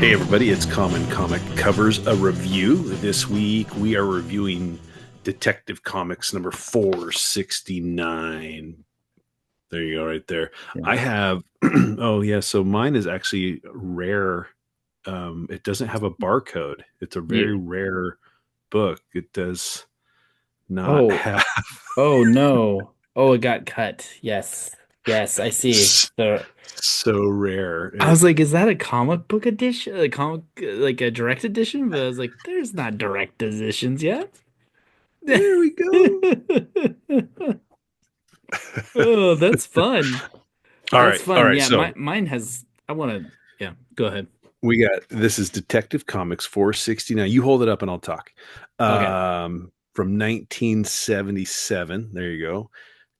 Hey everybody, it's Common Comic Covers a Review. This week we are reviewing Detective Comics number 469. There you go, right there. Yeah. I have, oh yeah, so mine is actually rare. It doesn't have a barcode. It's a very You. rare book. It does not Oh, have. oh no. Oh, it got cut. Yes. Yes, I see. So So rare. I was like, is that a comic book edition? A comic like a direct edition? But I was like, there's not direct editions yet. There we go. Oh, that's fun. All That's right, all fun. right. Yeah, So mine has I wanna yeah, go ahead. we got this is Detective Comics 469. You hold it up and I'll talk. Okay. From 1977. There you go.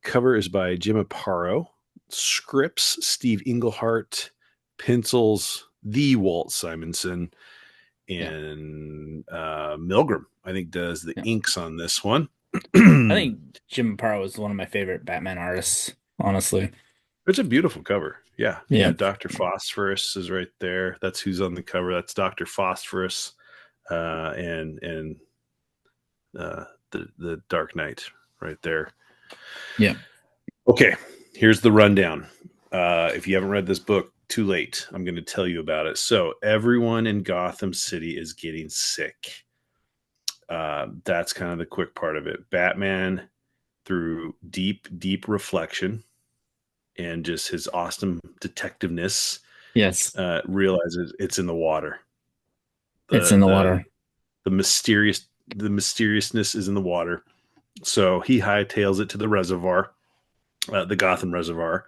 Cover is by Jim Aparo. Scripts Steve Englehart. Pencils the Walt Simonson Yeah. and Milgram. I think does the Yeah. inks on this one. I think Jim Aparo is one of my favorite Batman artists, honestly. It's a beautiful cover. Yeah. Yeah. Yeah. Dr. Phosphorus is right there. That's who's on the cover. That's Dr. Phosphorus. And the Dark Knight right there. Yeah. Okay, here's the rundown. If you haven't read this book, too late. I'm going to tell you about it. So everyone in Gotham City is getting sick. That's kind of the quick part of it. Batman, through deep reflection and just his awesome detectiveness, Yes. realizes it's in the water. It's The in the the water. the mysteriousness is in the water. So he hightails it to the reservoir, the Gotham Reservoir,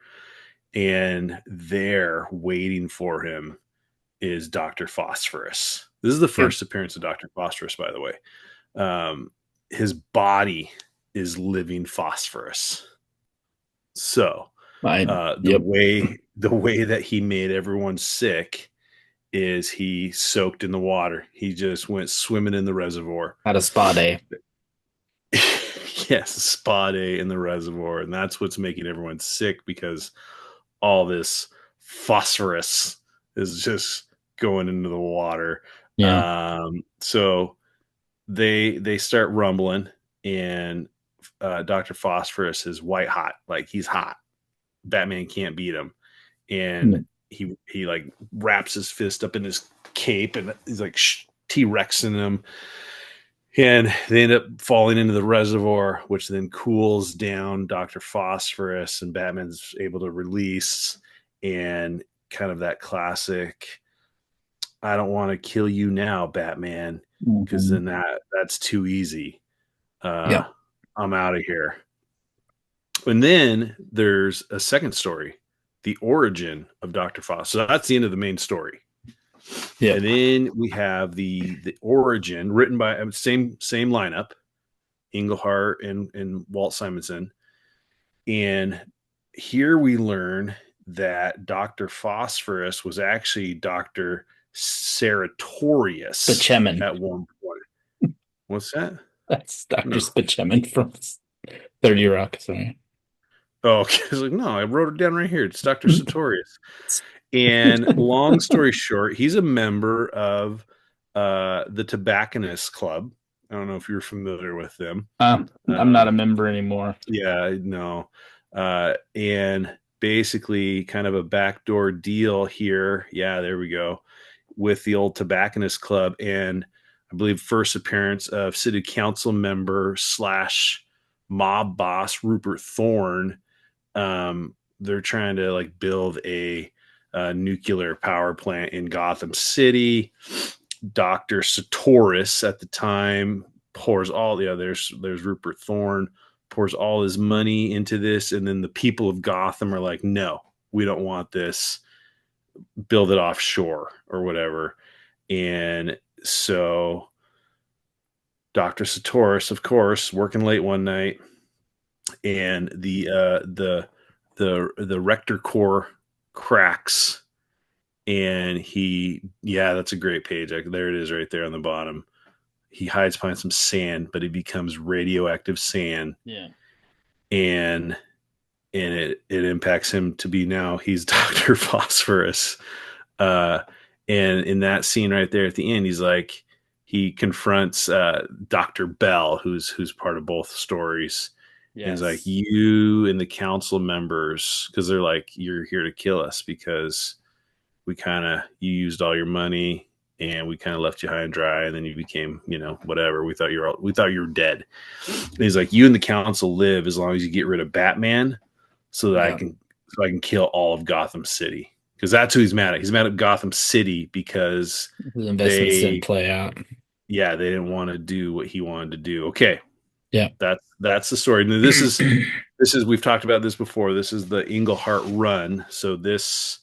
and there waiting for him is Dr. Phosphorus. This is the Yeah. first appearance of Dr. Phosphorus, by the way. His body is living phosphorus. So I the yep. way that he made everyone sick is he soaked in the water. He just went swimming in the reservoir. Had a spa day. Yes, spa day in the reservoir, and that's what's making everyone sick because all this phosphorus is just going into the water. Yeah. So they start rumbling, and Doctor Phosphorus is white hot, like he's hot. Batman can't beat him, and he like wraps his fist up in his cape, and he's like T-Rexing him, and they end up falling into the reservoir, which then cools down Dr. Phosphorus, and Batman's able to release, and kind of that classic, I don't want to kill you now, Batman, because Mhm. then that's too easy. Uh, Yeah. I'm out of here. And then there's a second story, the origin of Dr. Phosphorus. So that's the end of the main story. Yeah. And then we have the origin written by same lineup, Englehart and Walt Simonson. And here we learn that Dr. Phosphorus was actually Dr. Serratorius Spaceman. at one point. What's that? That's Dr. No. Spaceman from 30 Rock. Sorry. Oh, okay. I was like, no, I wrote it down right here. It's Dr. Sartorius. And long story short, he's a member of the Tobacconist Club. I don't know if you're familiar with them. I'm not a Um, member anymore. Yeah, no. And basically, kind of a backdoor deal here. Yeah, there we go. With the old Tobacconist Club, and I believe first appearance of city council member slash mob boss Rupert Thorne. They're trying to like build a nuclear power plant in Gotham City. Dr. Sartorius at the time pours all, yeah, there's Rupert Thorne, pours all his money into this, and then the people of Gotham are like, no, we don't want this, build it offshore or whatever. And so Dr. Sartorius, of course, working late one night, and the rector core cracks, and yeah, that's a great page. There it is right there on the bottom. He hides behind some sand, but it becomes radioactive sand, Yeah. and it impacts him to be now he's Dr. Phosphorus. Uh, And in that scene right there at the end, he's like, he confronts Dr. Bell, who's part of both stories. And he's like, Yes. you and the council members, because they're like, you're here to kill us because we kind of, you used all your money and we kind of left you high and dry. And then you became, whatever. We thought you were dead. And he's like, you and the council live as long as you get rid of Batman so that Yeah. I can kill all of Gotham City. Because that's who he's mad at. He's mad at Gotham City because His investments didn't they, play out. yeah, they didn't want to do what he wanted to do. Okay, Yeah. that's the story. Now, this is we've talked about this before. This is the Englehart run. So this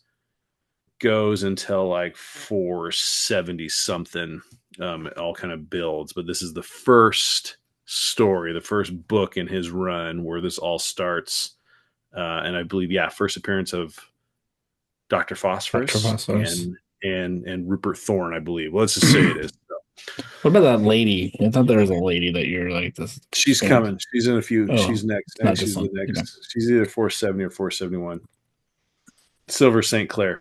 goes until like 470 something. It all kind of builds, but this is the first story, the first book in his run where this all starts. And I believe, yeah, first appearance of Dr. Dr. Phosphorus Phosphorus. and Rupert Thorne, I believe. Let's just say it is. What about that lady? I thought there was a lady that you're like this She's fan. coming. She's in a few. Oh, She's next. it's I think not this she's the one. Okay. next. She's either 470 or 471. Silver St. Clair.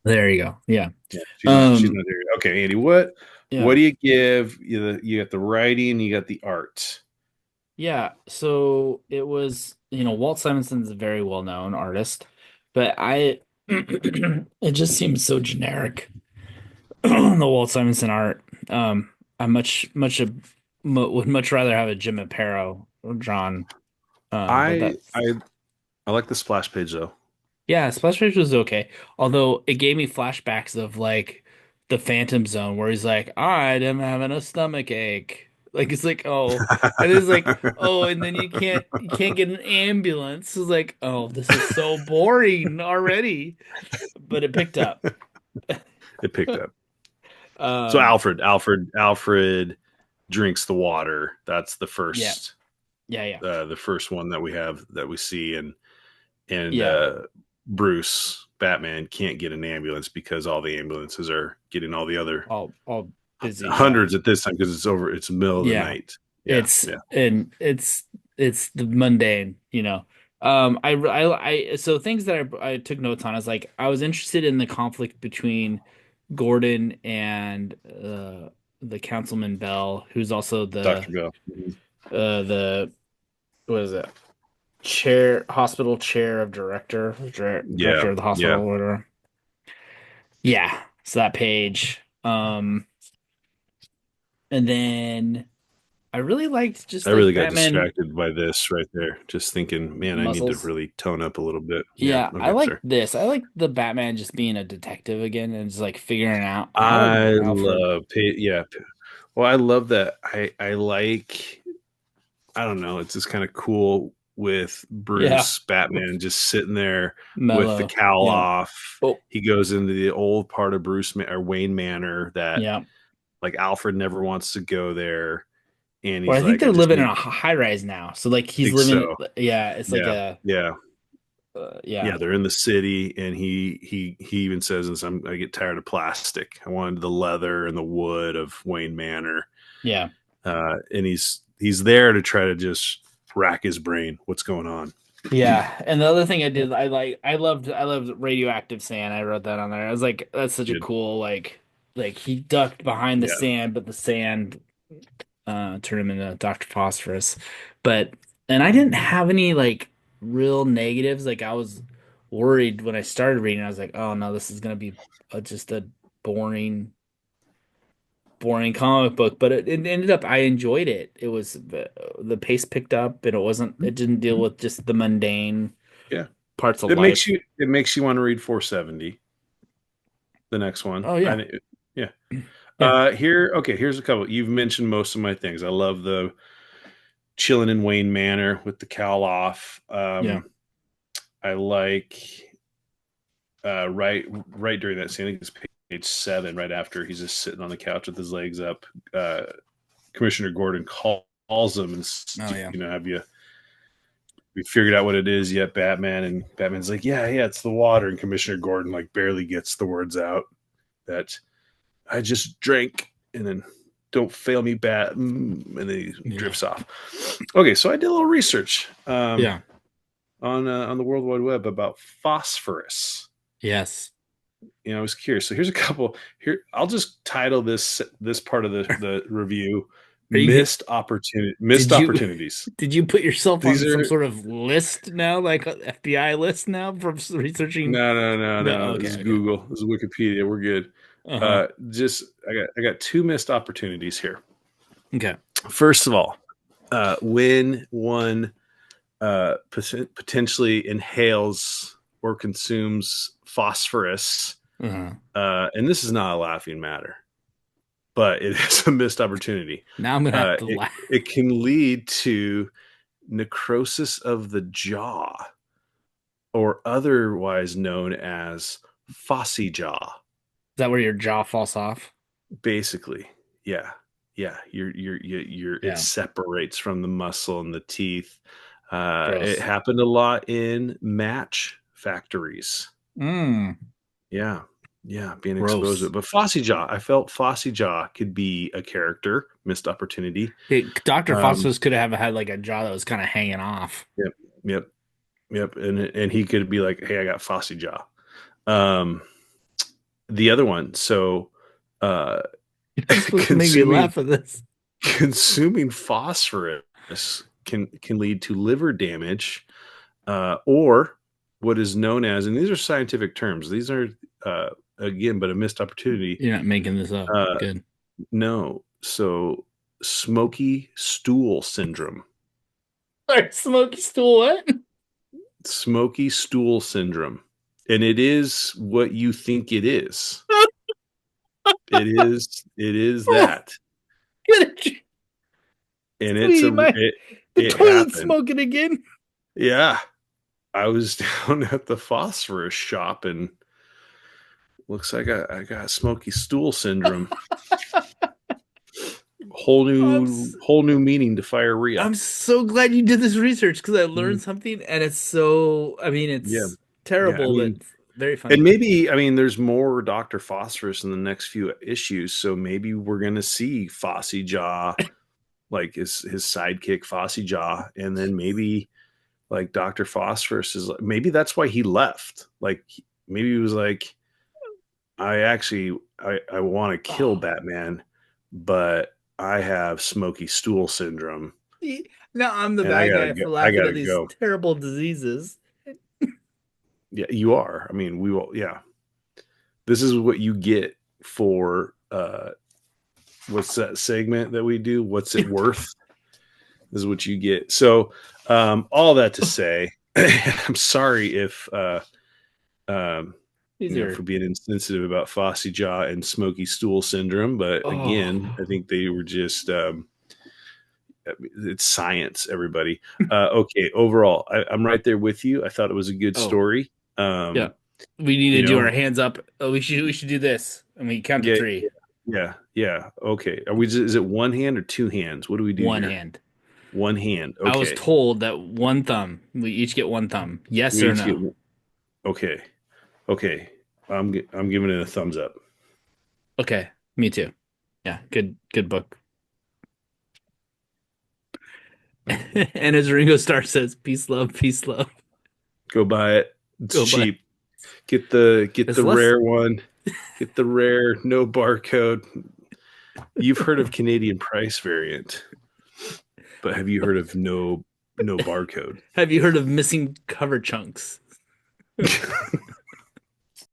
There you go. Yeah. Yeah, she's Um, not there. Okay, Andy, what yeah. do you give? You got the writing, you got the art. Yeah. So it was, Walt Simonson's a very well-known artist, but it just seems so generic. The Walt Simonson art. I would much rather have a Jim Aparo drawn. But I that's I I like the splash page though. Yeah, Splash Page was okay. Although it gave me flashbacks of like the Phantom Zone where he's like, I'm having a stomach ache. Like it's like, oh, and it's like, oh, and then you can't get an ambulance. It's like, oh, this is so boring already. But it picked up. It picked up. So Um, Alfred drinks the water. That's yeah, yeah. the first one that we have that we see, and Yeah. Bruce Batman can't get an ambulance because all the ambulances are getting all the other All busy, yeah. hundreds at this time because it's the middle of the Yeah. night. Yeah, It's yeah. and it's the mundane. So things that I took notes on is like I was interested in the conflict between Gordon and the Councilman Bell, who's also Dr. Bill. Mhm. the what is it? Hospital chair of Yeah, director of the hospital yeah. or whatever. Yeah. So that page. And then I really liked I just really like got Batman distracted by this right there. Just thinking, man, I need to muscles. really tone up a little bit. Yeah. Yeah, I Okay, like sir. this. I like the Batman just being a detective again and just like figuring out how I did Alfred. love, yeah. Well, I love that. I like. I don't know. It's just kind of cool with Yeah, Bruce Batman just sitting there with the mellow. cowl Yeah. off. Oh, He goes into the old part of or Wayne Manor that yeah. like Alfred never wants to go there, and Or I he's think like, they're I just living in need. a high rise now. So like he's Think living. so. Yeah, it's like Yeah, yeah. yeah, Yeah, they're in the city, and he even says this. I get tired of plastic. I wanted the leather and the wood of Wayne Manor, yeah, and he's there to try to just rack his brain. What's going on? yeah. And the other thing I did, I loved radioactive sand. I wrote that on there. I was like, that's such a Good. cool like he ducked behind the Yeah, sand, but the sand turned him into Dr. Phosphorus. But and I didn't have any like real negatives. Like I was worried when I started reading. I was like, oh no, this is gonna be just a boring, boring comic book. But it ended up I enjoyed it. It was the pace picked up, and it didn't deal with just the mundane yeah. parts of life. It makes you want to read 470, the next one. Oh I yeah, think, yeah. yeah, Here's a couple. You've mentioned most of my things. I love the chilling in Wayne Manor with the cowl off. yeah, I like right during that scene. I think it's page 7, right after he's just sitting on the couch with his legs up. Uh, Commissioner Gordon calls him and oh yeah, have we figured out what it is yet, Batman? And Batman's like, yeah, it's the water. And Commissioner Gordon like barely gets the words out that I just drank, and then don't fail me, Bat, and then he yeah, drifts off. Okay, so I did a little research yeah. on the World Wide Web about phosphorus. Yes. I was curious. So here's a couple here. I'll just title this part of the review Are you missed did you opportunities. did you put yourself These on some are sort of list now, like a FBI list now from researching? no, no, no, No, no. This okay, is okay. Google. This is Wikipedia. We're good. Uh-huh. Just I got two missed opportunities here. Okay. First of all, when one potentially inhales or consumes phosphorus, Uh-huh. and this is not a laughing matter, but it is a missed opportunity. Now I'm gonna have to laugh. It can lead to necrosis of the jaw, or otherwise known as phossy jaw. Is that where your jaw falls off? Basically, yeah, yeah. It Yeah. separates from the muscle and the teeth. It Gross. happened a lot in match factories. Mm. Yeah. Yeah, being exposed to Gross. it. But Fossey Jaw, I felt Fossey Jaw could be a character, missed opportunity. Dr. Um, Phosphorus could have had like a jaw that was kind of hanging off. yep, yep, yep. And he could be like, hey, I got Fossey Jaw. Um, the other one, so uh You're not supposed to make me consuming laugh at this. consuming phosphorus can lead to liver damage, or what is known as, and these are scientific terms. These are again, but a missed opportunity. You're not making this up. Uh, Good. no, so smoky stool syndrome. Sorry, smoky stool. What? Smoky stool syndrome, and it is what you think it is. It is. It is that, Get it, and sweetie. The it toilet's happened. smoking again. Yeah, I was down at the phosphorus shop, and looks like I got smoky stool syndrome. I'm s- Whole new meaning to diarrhea. I'm so glad you did this research because I Mhm. learned something, and it's so. I mean, Yeah, it's yeah. I terrible, but mean, very and funny. maybe there's more Doctor Phosphorus in the next few issues, so maybe we're gonna see Fossey Jaw, like his sidekick Fossey Jaw, and then maybe like Doctor Phosphorus is maybe that's why he left. Like maybe he was like, I want to kill Oh, Batman, but I have smoky stool syndrome, see, now I'm the and bad guy for I laughing gotta at these go. terrible diseases. Yeah, you are. I mean, we will. Yeah, this is what you get for what's that segment that we do? What's it worth? This is what you get. So, all that to say, I'm sorry if um, These are for being insensitive about Fossey Jaw and smoky stool syndrome, but again, I oh think they were just it's science. Everybody, okay. Overall, I'm right there with you. I thought it was a good oh story. yeah. Um, We need you to do our know, hands up. Oh, we should do this, and we count to yeah, three. yeah, yeah. Okay, are we? Is it one hand or two hands? What do we do One here? hand. One hand. I was Okay. told that one thumb. We each get one thumb. Yes We or each get. no? Okay. Okay. I'm giving it a thumbs up. Okay, me too. Yeah, good book. And as Ringo Starr says, peace, love, peace, love. Go buy it. It's Go, but cheap. Get it's the less. rare one. Get the rare, no barcode. You've heard of Canadian price variant, but have you heard of no barcode? Have you heard of missing cover chunks?